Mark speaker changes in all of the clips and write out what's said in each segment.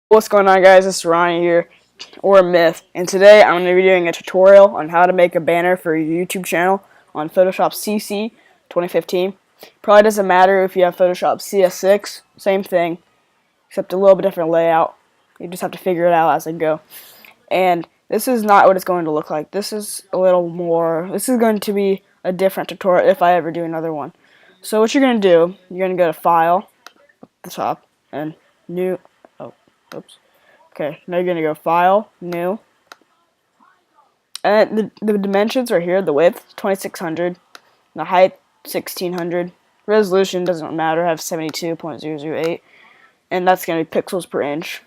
Speaker 1: What's going on, guys? It's Ronnie here, or Myth, and today I'm going to be doing a tutorial on how to make a banner for your YouTube channel on Photoshop CC 2015. Probably doesn't matter if you have Photoshop CS6, same thing, except a little bit different layout. You just have to figure it out as I go. And this is not what it's going to look like. This is a little more, this is going to be a different tutorial if I ever do another one. So what you're going to do, you're going to go to File, at the top, and New. Oops. Okay, now you're going to go File, New. And the dimensions are here. The width, 2600. The height, 1600. Resolution doesn't matter. I have 72.008. And that's going to be pixels per inch.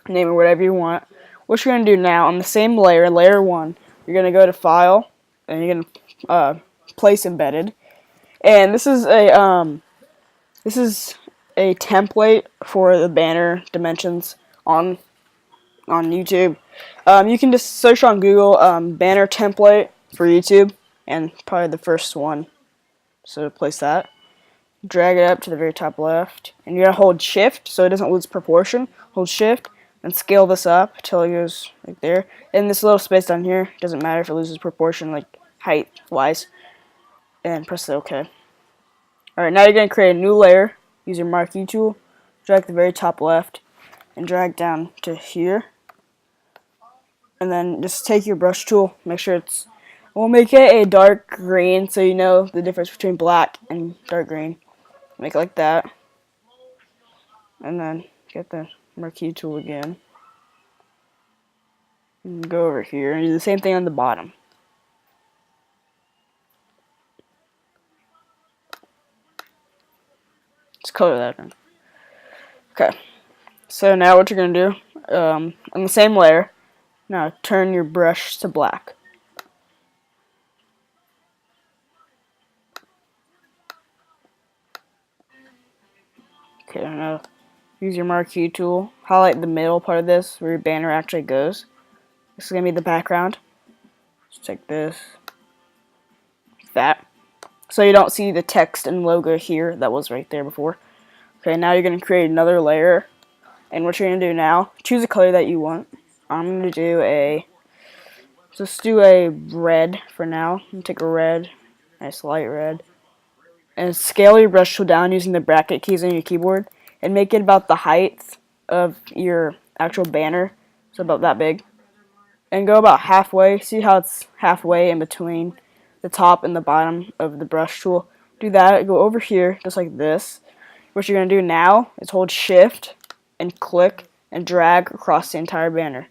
Speaker 1: Name it whatever you want. What you're going to do now, on the same layer, layer 1, you're going to go to File, and you're going to Place Embedded. And this is a template for the banner dimensions on YouTube. You can just search on Google banner template for YouTube, and probably the first one. So place that, drag it up to the very top left, and you're gonna hold Shift so it doesn't lose proportion. Hold Shift and scale this up until it goes like there. And this little space down here doesn't matter if it loses proportion, like height wise. And press the OK. Alright, now you're gonna create a new layer. Use your marquee tool, drag the very top left, and drag down to here. And then just take your brush tool, make sure we'll make it a dark green so you know the difference between black and dark green. Make it like that. And then get the marquee tool again. And go over here and do the same thing on the bottom. Just color that in. Okay. So now what you're going to do, on the same layer, now turn your brush to black. Okay, now use your marquee tool, highlight the middle part of this where your banner actually goes. This is going to be the background. Just take this, that, so you don't see the text and logo here that was right there before. Okay, now you're going to create another layer. And what you're going to do now, choose a color that you want. I'm going to do just do a red for now. I'm going to take a red, nice light red. And scale your brush tool down using the bracket keys on your keyboard. And make it about the height of your actual banner. So about that big. And go about halfway. See how it's halfway in between the top and the bottom of the brush tool. Do that, go over here, just like this. What you're going to do now is hold Shift and click and drag across the entire banner.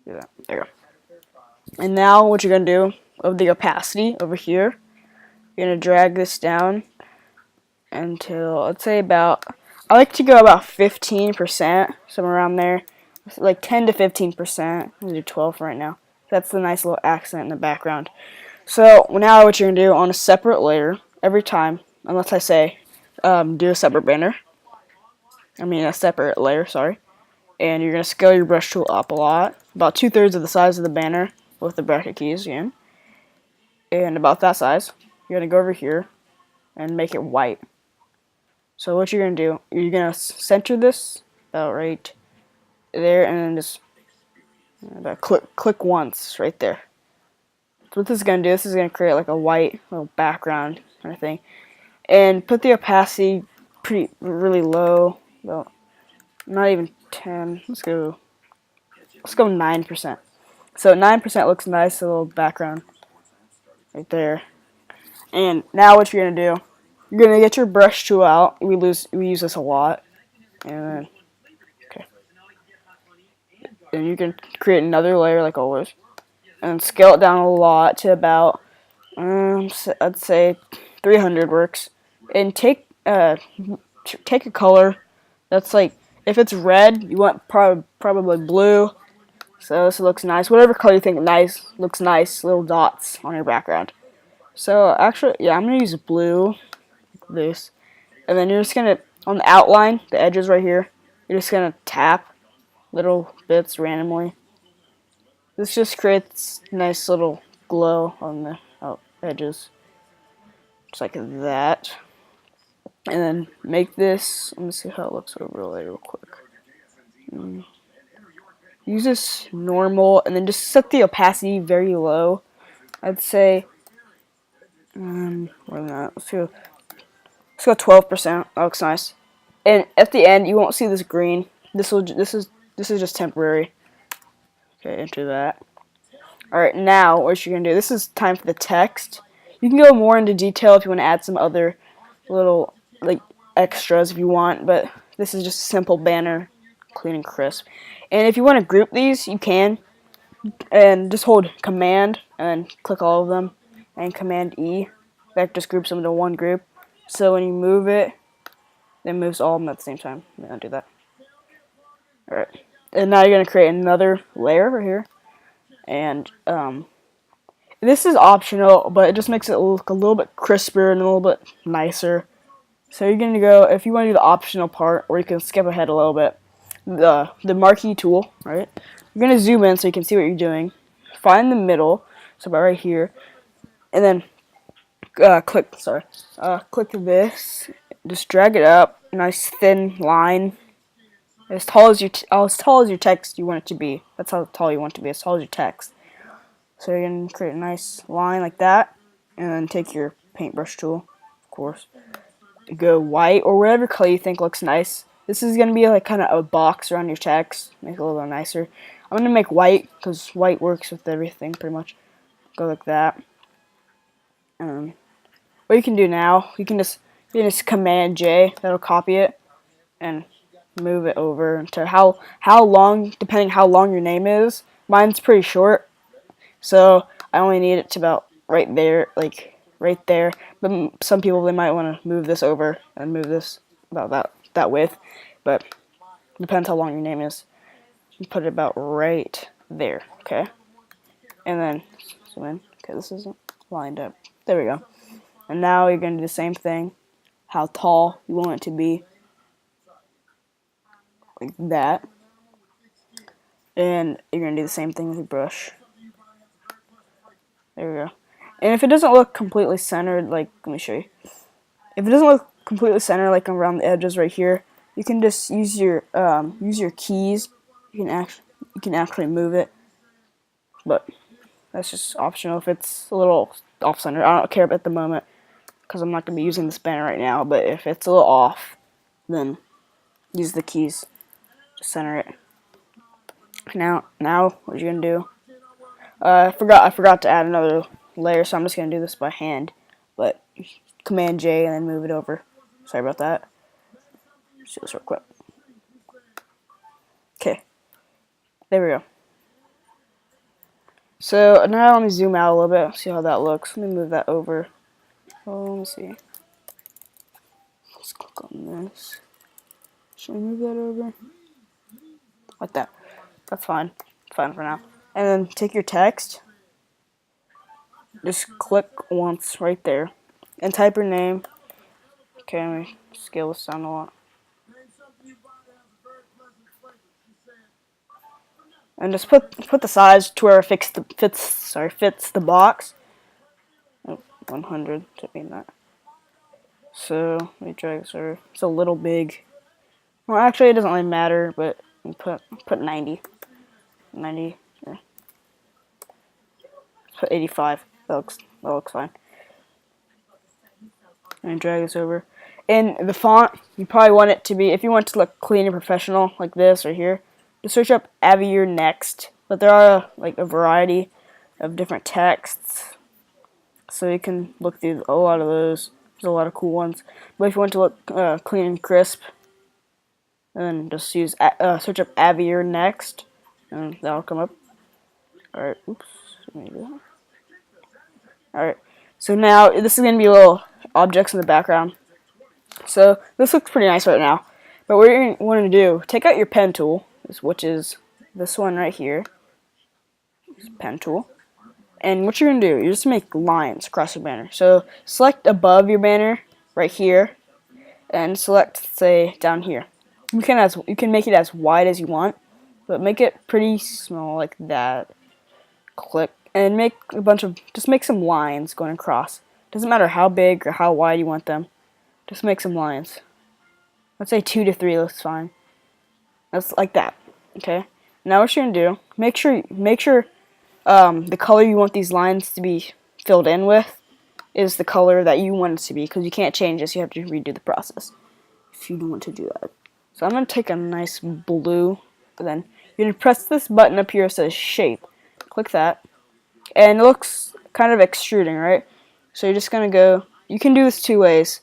Speaker 1: Do that. There you go. And now what you're going to do, of the opacity over here, you're going to drag this down until, let's say about, I like to go about 15%, somewhere around there. Like 10 to 15%. I'm going to do 12 for right now. That's the nice little accent in the background. So now what you're going to do on a separate layer, every time, unless I say do a separate banner. A separate layer, sorry. And you're going to scale your brush tool up a lot. About 2/3 of the size of the banner with the bracket keys again. And about that size. You're going to go over here and make it white. So what you're going to do, you're going to center this about right there, and then just click once right there. So what this is going to do, this is going to create like a white little background kind of thing. And put the opacity really low, about not even 10. Let's go 9%. So 9% looks nice, a little background right there. And now what you're gonna do, you're gonna get your brush tool out. We use this a lot. And then okay. And you can create another layer like always. And scale it down a lot to about I'd say 300 works. And take a color that's like, if it's red, you want probably blue. So this looks nice. Whatever color you think looks nice, little dots on your background. So actually, yeah, I'm gonna use blue, like this, and then you're just gonna, on the outline, the edges right here, you're just gonna tap little bits randomly. This just creates nice little glow on the edges, just like that. And then make this, let me see how it looks overlay real quick. use this normal, and then just set the opacity very low. I'd say, more than that. Let's go 12%. That looks nice. And at the end, you won't see this green. This is just temporary. Okay, enter that. All right, now what you're gonna do? This is time for the text. You can go more into detail if you want to add some other little like extras if you want, but this is just a simple banner, clean and crisp. And if you want to group these, you can, and just hold Command and then click all of them, and Command E. That just groups them into one group. So when you move it, it moves all of them at the same time. I'm gonna do that. All right, and now you're gonna create another layer over here, and this is optional, but it just makes it look a little bit crisper and a little bit nicer. So you're going to go, if you want to do the optional part, or you can skip ahead a little bit, the marquee tool, right? You're going to zoom in so you can see what you're doing. Find the middle, so about right here, and then click this. Just drag it up, nice thin line, as tall as your text you want it to be. That's how tall you want it to be, as tall as your text. So you're going to create a nice line like that, and then take your paintbrush tool, of course. Go white or whatever color you think looks nice. This is going to be like kind of a box around your text, make it a little nicer. I'm going to make white because white works with everything pretty much. Go like that. What you can do now, you can just Command J, that'll copy it, and move it over to how long, depending how long your name is. Mine's pretty short, so I only need it to about right there, like right there. But some people, they might want to move this over and move this about that width, but it depends how long your name is. You put it about right there, okay? And then zoom in. Okay, this isn't lined up. There we go. And now you're going to do the same thing. How tall you want it to be, like that. And you're going to do the same thing with your brush. There we go. And if it doesn't look completely centered, like, let me show you. If it doesn't look completely centered, like around the edges right here, you can just use your keys. You can actually move it, but that's just optional if it's a little off center. I don't care at the moment because I'm not gonna be using this banner right now. But if it's a little off, then use the keys to center it. Now what you're gonna do? I forgot to add another layer, so I'm just gonna do this by hand. But Command J and then move it over. Sorry about that. Let's do this real quick. Okay, there we go. So now let me zoom out a little bit, see how that looks. Let me move that over. Oh, let me see. Let's click on this. Should I move that over? Like that. That's fine. Fine for now. And then take your text. Just click once right there. And type your name. Okay, let me scale this down a lot. And just put the size to where it fits the box. Oh, 100 to mean that. So let me drag this over. It's a little big. Well, actually, it doesn't really matter, but put 90. 90. Yeah. Put 85. That looks fine. And drag this over. And the font, you probably want it to be, if you want it to look clean and professional, like this right here, just search up Agario next. But there are like a variety of different texts, so you can look through a lot of those. There's a lot of cool ones. But if you want to look clean and crisp, then just use search up Agario next, and that'll come up. All right. Oops. All right. So now this is gonna be little objects in the background. So this looks pretty nice right now. But what you're going to do, take out your pen tool, which is this one right here. Pen tool. And what you're going to do, you just make lines across your banner. So select above your banner right here and select, say, down here. You can make it as wide as you want, but make it pretty small like that. Click and just make some lines going across. Doesn't matter how big or how wide you want them. Just make some lines. Let's say 2 to 3 looks fine. That's like that. Okay. Now what you're gonna do, make sure the color you want these lines to be filled in with is the color that you want it to be, because you can't change this. You have to redo the process if you don't want to do that. So I'm going to take a nice blue, and then you're going to press this button up here that says shape. Click that, and it looks kind of extruding, right? So you're just going to go, you can do this two ways.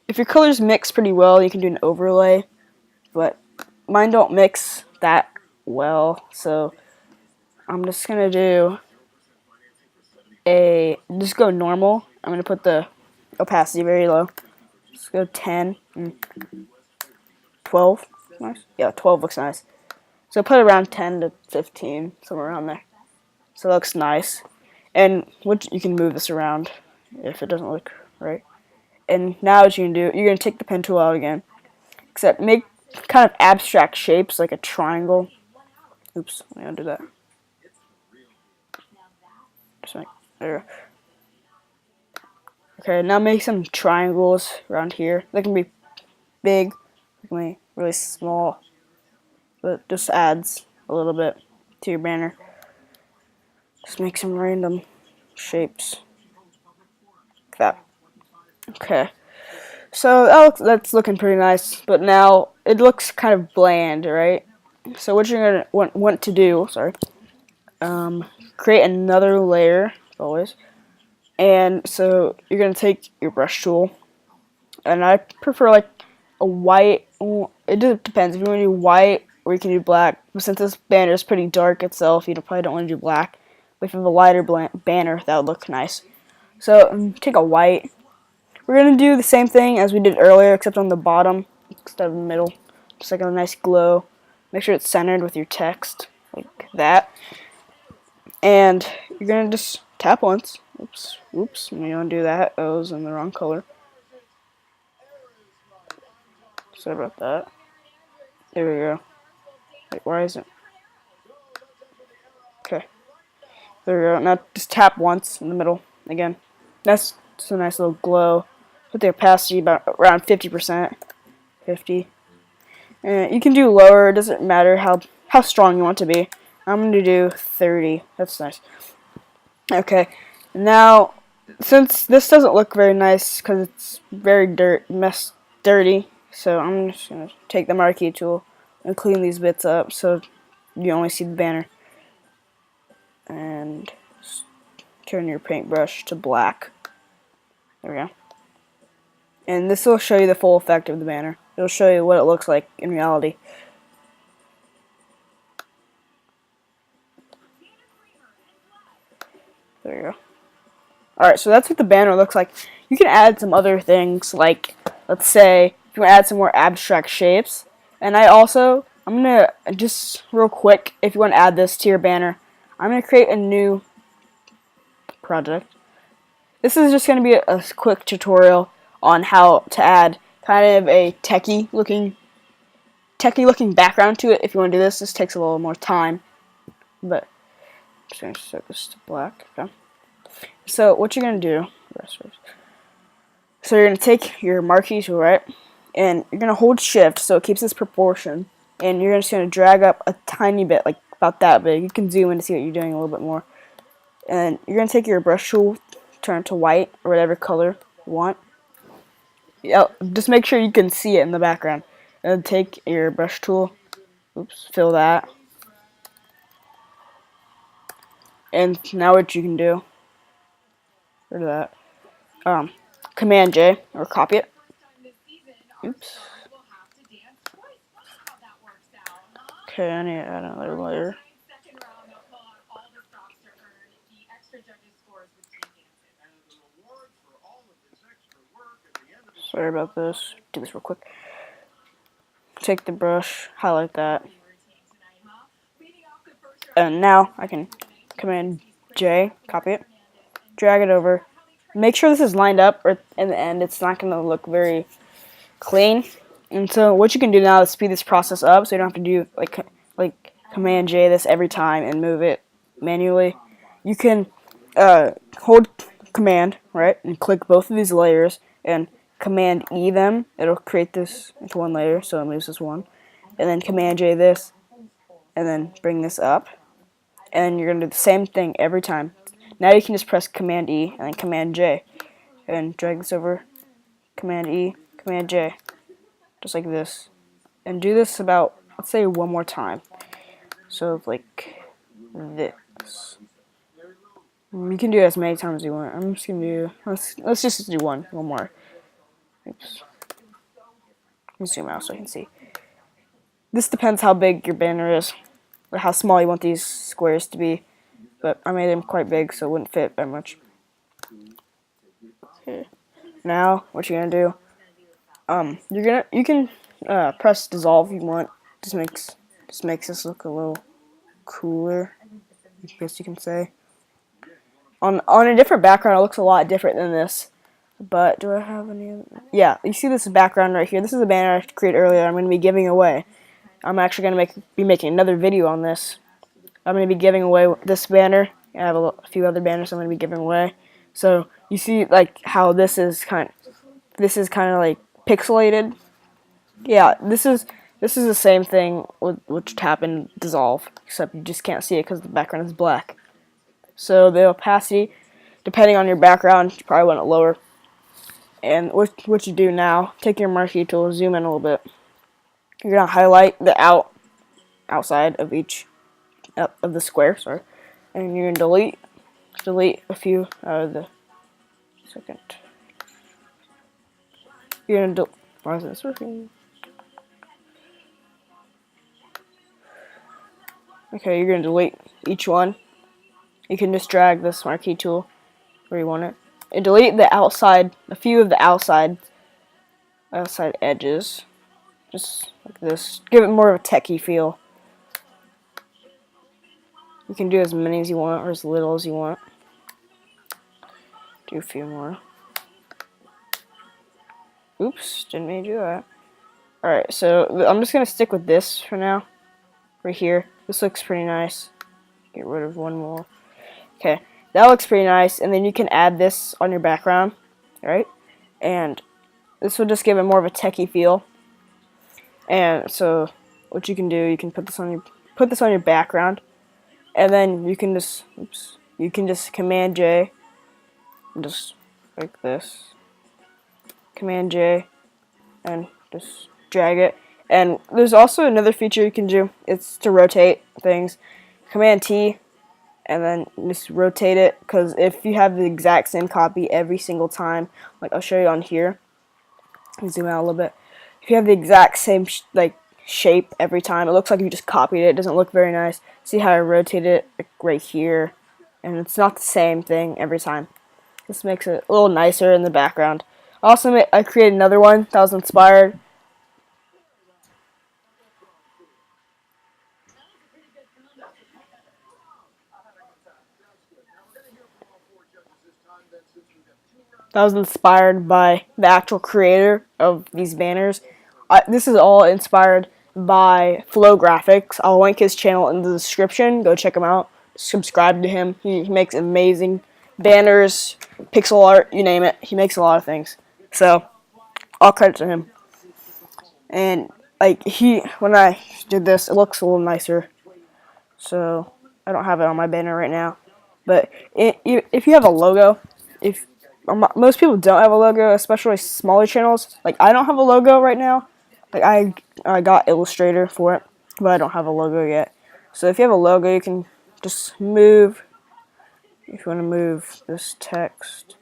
Speaker 1: If your colors mix pretty well, you can do an overlay, but mine don't mix that well, so I'm just going to do just go normal. I'm going to put the opacity very low. Let's go 10 and 12. Nice. Yeah, 12 looks nice. So put around 10 to 15, somewhere around there. So it looks nice. And you can move this around if it doesn't look right. And now what you can do, you're going to take the pen tool out again. Except make kind of abstract shapes like a triangle. Oops, let me undo that. Just make, there we go. Okay, now make some triangles around here. They can be big, they can be really small, but just adds a little bit to your banner. Just make some random shapes like that. Okay, so that's looking pretty nice, but now it looks kind of bland, right? So what you're gonna want to do, create another layer always. And so you're gonna take your brush tool, and I prefer like a white. It depends if you want to do white or you can do black. But since this banner is pretty dark itself, you probably don't want to do black. But if you have a lighter banner, that would look nice. So take a white. We're gonna do the same thing as we did earlier, except on the bottom instead of the middle. Just like a nice glow. Make sure it's centered with your text, like that. And you're gonna just tap once. Oops, let me undo that. That was in the wrong color. Sorry about that. There we go. Wait, why is it? Okay. There we go. Now just tap once in the middle again. That's just a nice little glow. Put the opacity about around 50%. 50. And you can do lower. It doesn't matter how strong you want to be. I'm going to do 30. That's nice. Okay. Now, since this doesn't look very nice because it's very dirty, so I'm just going to take the marquee tool and clean these bits up so you only see the banner. And turn your paintbrush to black. There we go. And this will show you the full effect of the banner. It'll show you what it looks like in reality. There you go. Alright, so that's what the banner looks like. You can add some other things, like, let's say, if you want to add some more abstract shapes. And I'm going to, just real quick, if you want to add this to your banner, I'm going to create a new project. This is just going to be a quick tutorial on how to add kind of a techie looking background to it. If you want to do this, this takes a little more time. But I'm just going to set this to black. Okay. So what you're going to do, so you're going to take your marquee tool, right? And you're going to hold shift so it keeps this proportion. And you're just going to drag up a tiny bit, like about that big. You can zoom in to see what you're doing a little bit more. And you're going to take your brush tool, turn it to white or whatever color you want. Yeah, just make sure you can see it in the background. And take your brush tool, fill that. And now what you can do, rid of that, Command J, or copy it. Oops. Okay, I need to add another layer. Sorry about this. Do this real quick. Take the brush, highlight that. And now I can Command J, copy it, drag it over. Make sure this is lined up, or in the end it's not going to look very clean. And so what you can do now is speed this process up, so you don't have to do like Command J this every time and move it manually. You can hold Command, right, and click both of these layers and Command E them. It'll create this into one layer, so it moves this one. And then Command J this, and then bring this up, and you're going to do the same thing every time. Now you can just press Command E and then Command J, and drag this over, Command E, Command J, just like this. And do this about, let's say, one more time. So like this. You can do it as many times as you want. I'm just gonna do, let's just do one more. Oops. Let me zoom out so I can see. This depends how big your banner is, or how small you want these squares to be. But I made them quite big, so it wouldn't fit that much. Okay. Now, what you're gonna do? You can press dissolve if you want. Just makes this look a little cooler, I guess you can say. On a different background, it looks a lot different than this. But do I have any other? Yeah, you see this background right here. This is a banner I created earlier. I'm going to be giving away. I'm actually going to be making another video on this. I'm going to be giving away this banner. I have a few other banners I'm going to be giving away. So you see like how this is kind of like pixelated. Yeah, this is the same thing with which tap and dissolve, except you just can't see it because the background is black. So the opacity, depending on your background, you probably want it lower. And what you do now, take your marquee tool, zoom in a little bit. You're gonna highlight the outside of each of the square, sorry, and you're gonna delete a few out of the second. You're gonna why isn't this working? Okay, you're gonna delete each one. You can just drag this marquee tool where you want it, and delete the outside, a few of the outside edges, just like this. Give it more of a techie feel. You can do as many as you want or as little as you want. Do a few more. Oops, didn't mean to do that. Alright, so I'm just gonna stick with this for now. Right here. This looks pretty nice. Get rid of one more. Okay, that looks pretty nice, and then you can add this on your background, right? And this will just give it more of a techie feel. And so what you can do, you can put this on your background, and then you can just Command J, just like this. Command J, and just drag it. And there's also another feature you can do. It's to rotate things. Command T, and then just rotate it, because if you have the exact same copy every single time, like I'll show you on here, zoom out a little bit. If you have the exact same shape every time, it looks like you just copied it. It doesn't look very nice. See how I rotate it like right here, and it's not the same thing every time. This makes it a little nicer in the background. Also, I created another one that was inspired. That was inspired by the actual creator of these banners. This is all inspired by Flow Graphics. I'll link his channel in the description. Go check him out. Subscribe to him. He makes amazing banners, pixel art, you name it. He makes a lot of things. So, all credit to him. And like when I did this, it looks a little nicer. So I don't have it on my banner right now. But if you have a logo, most people don't have a logo, especially smaller channels. Like I don't have a logo right now. Like I got Illustrator for it, but I don't have a logo yet. So if you have a logo, you can just move. If you want to move this text,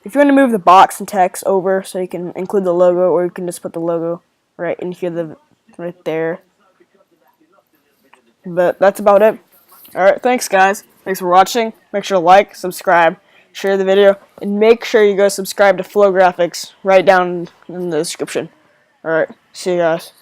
Speaker 1: if you want to move the box and text over, so you can include the logo, or you can just put the logo right in here, right there. But that's about it. Alright, thanks guys. Thanks for watching. Make sure to like, subscribe, share the video, and make sure you go subscribe to Flow Graphics right down in the description. Alright, see you guys.